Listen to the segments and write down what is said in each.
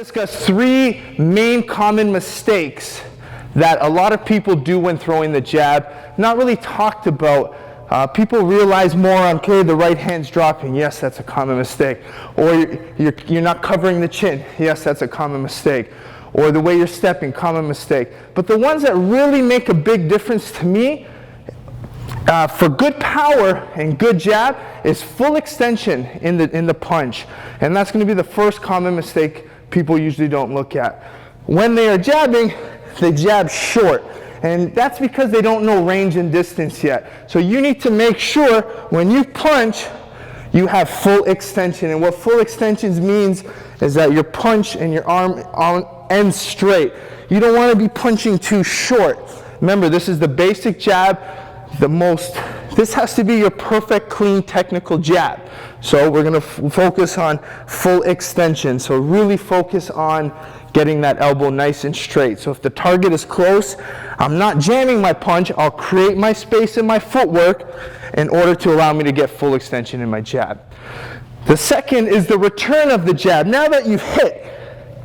Discuss three main common mistakes that a lot of people do when throwing the jab. Not really talked about. People realize more on, okay, the right hand's dropping. Yes, that's a common mistake. Or you're not covering the chin. Yes, that's a common mistake. Or the way you're stepping, common mistake. But the ones that really make a big difference to me for good power and good jab is full extension in the punch. And that's going to be the first common mistake people usually don't look at. When they are jabbing, they jab short. And that's because they don't know range and distance yet. So you need to make sure when you punch, you have full extension. And what full extensions means is that your punch and your arm ends straight. You don't want to be punching too short. Remember, this is the basic jab. This has to be your perfect, clean, technical jab. So we're going to focus on full extension. So really focus on getting that elbow nice and straight. So if the target is close, I'm not jamming my punch. I'll create my space in my footwork in order to allow me to get full extension in my jab. The second is the return of the jab. Now that you've hit,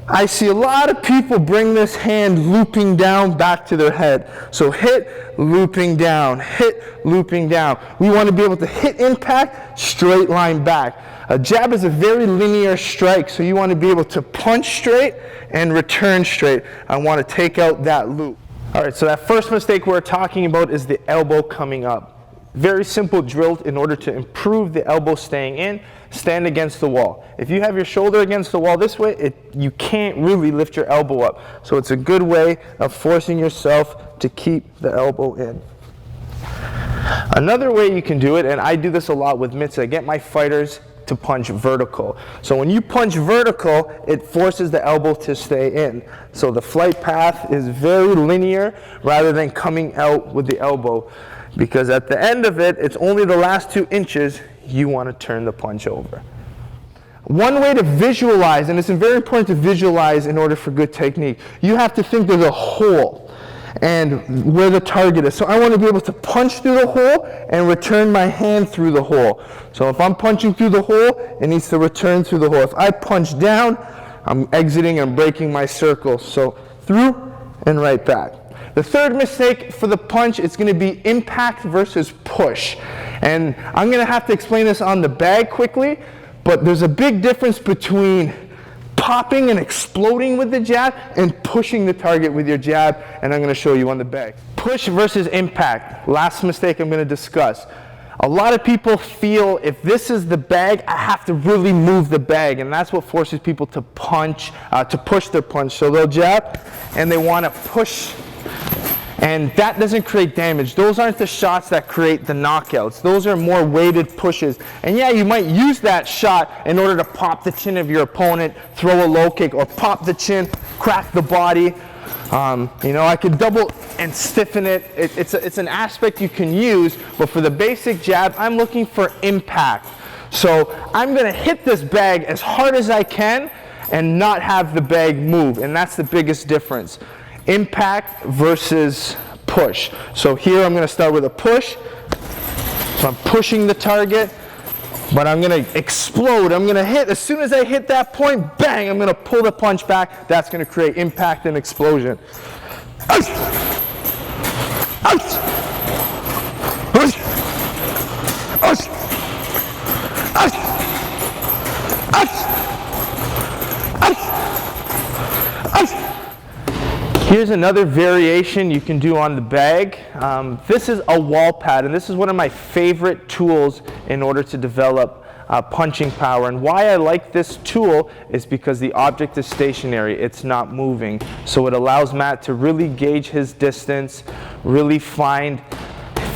I see a lot of people bring this hand looping down back to their head. So hit, looping down, hit, looping down. We want to be able to hit impact, straight line back. A jab is a very linear strike, so you want to be able to punch straight and return straight. I want to take out that loop. All right, so that first mistake we're talking about is the elbow coming up. Very simple drill in order to improve the elbow staying in. Stand against the wall. If you have your shoulder against the wall this way, you can't really lift your elbow up. So it's a good way of forcing yourself to keep the elbow in. Another way you can do it, and I do this a lot with mitts, I get my fighters to punch vertical. So when you punch vertical, it forces the elbow to stay in. So the flight path is very linear rather than coming out with the elbow. Because at the end of it, it's only the last 2 inches you want to turn the punch over. One way to visualize, and it's very important to visualize in order for good technique, you have to think there's a hole and where the target is. So I want to be able to punch through the hole and return my hand through the hole. So if I'm punching through the hole, it needs to return through the hole. If I punch down, I'm exiting and breaking my circle. So through and right back. The third mistake for the punch is going to be impact versus push. And I'm going to have to explain this on the bag quickly, but there's a big difference between popping and exploding with the jab and pushing the target with your jab, and I'm going to show you on the bag. Push versus impact. Last mistake I'm going to discuss. A lot of people feel if this is the bag, I have to really move the bag, and that's what forces people to punch, to push their punch. So they'll jab and they want to push. And that doesn't create damage. Those aren't the shots that create the knockouts. Those are more weighted pushes. And yeah, you might use that shot in order to pop the chin of your opponent, throw a low kick, or pop the chin, crack the body. I could double and stiffen it. It's an aspect you can use, but for the basic jab, I'm looking for impact. So I'm going to hit this bag as hard as I can and not have the bag move. And that's the biggest difference. Impact versus push. So here I'm going to start with a push. So I'm pushing the target, but I'm going to explode. I'm going to hit. As soon as I hit that point, bang, I'm going to pull the punch back. That's going to create impact and explosion. Out. Out. Out. Out. Here's another variation you can do on the bag. This is a wall pad, and this is one of my favorite tools in order to develop punching power. And why I like this tool is because the object is stationary, it's not moving. So it allows Matt to really gauge his distance, really find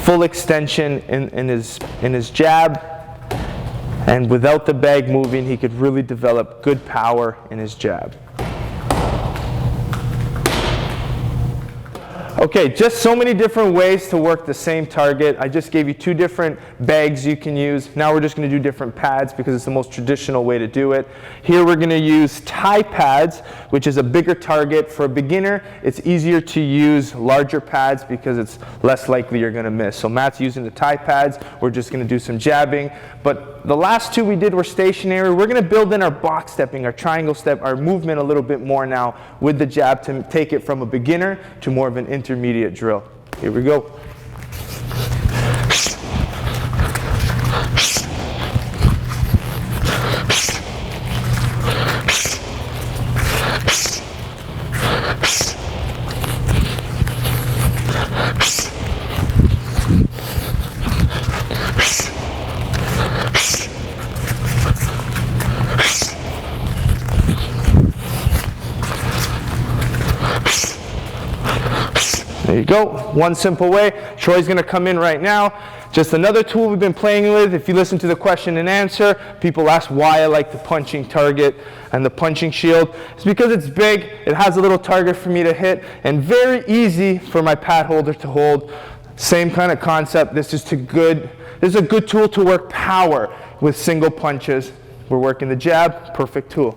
full extension in his jab, and without the bag moving, he could really develop good power in his jab. Okay, just so many different ways to work the same target. I just gave you 2 different bags you can use. Now we're just going to do different pads because it's the most traditional way to do it. Here we're going to use tie pads, which is a bigger target. For a beginner, it's easier to use larger pads because it's less likely you're going to miss. So Matt's using the tie pads. We're just going to do some jabbing. But the last 2 we did were stationary. We're going to build in our box stepping, our triangle step, our movement a little bit more now with the jab to take it from a beginner to more of an intermediate drill. Here we go. There you go, one simple way. Troy's gonna come in right now. Just another tool we've been playing with. If you listen to the question and answer, people ask why I like the punching target and the punching shield. It's because it's big, it has a little target for me to hit, and very easy for my pad holder to hold. Same kind of concept. This is a good tool to work power with single punches. We're working the jab, perfect tool.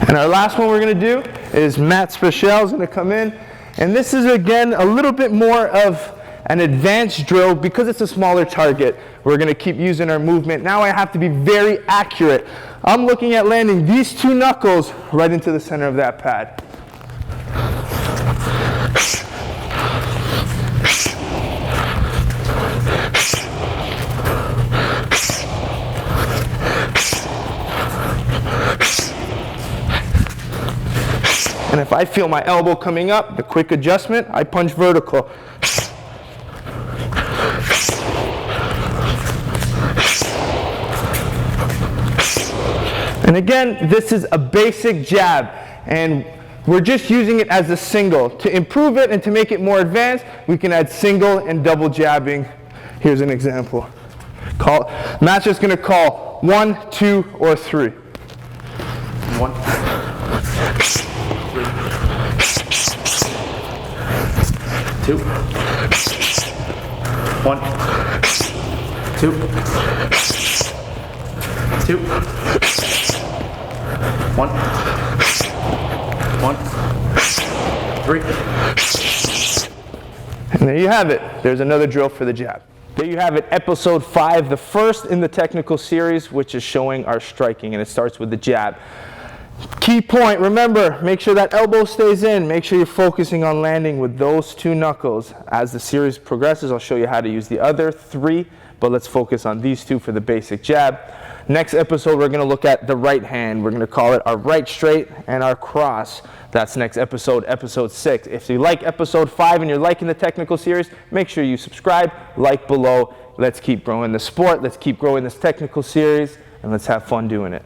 And our last one we're going to do is Matt Special is going to come in. And this is, again, a little bit more of an advanced drill because it's a smaller target. We're going to keep using our movement. Now I have to be very accurate. I'm looking at landing these 2 knuckles right into the center of that pad. And if I feel my elbow coming up, the quick adjustment, I punch vertical. And again, this is a basic jab, and we're just using it as a single. To improve it and to make it more advanced, we can add single and double jabbing. Here's an example. Matt's just going to call 1, 2, or 3. 1, 2, 1, 2, 2, 1, 3. And there you have it. There's another drill for the jab. There you have it, episode 5, the first in the technical series, which is showing our striking, and it starts with the jab. Key point, remember, make sure that elbow stays in. Make sure you're focusing on landing with those 2 knuckles. As the series progresses, I'll show you how to use the other 3, but let's focus on these 2 for the basic jab. Next episode, we're going to look at the right hand. We're going to call it our right straight and our cross. That's next episode, episode 6. If you like episode 5 and you're liking the technical series, make sure you subscribe, like below. Let's keep growing the sport. Let's keep growing this technical series, and let's have fun doing it.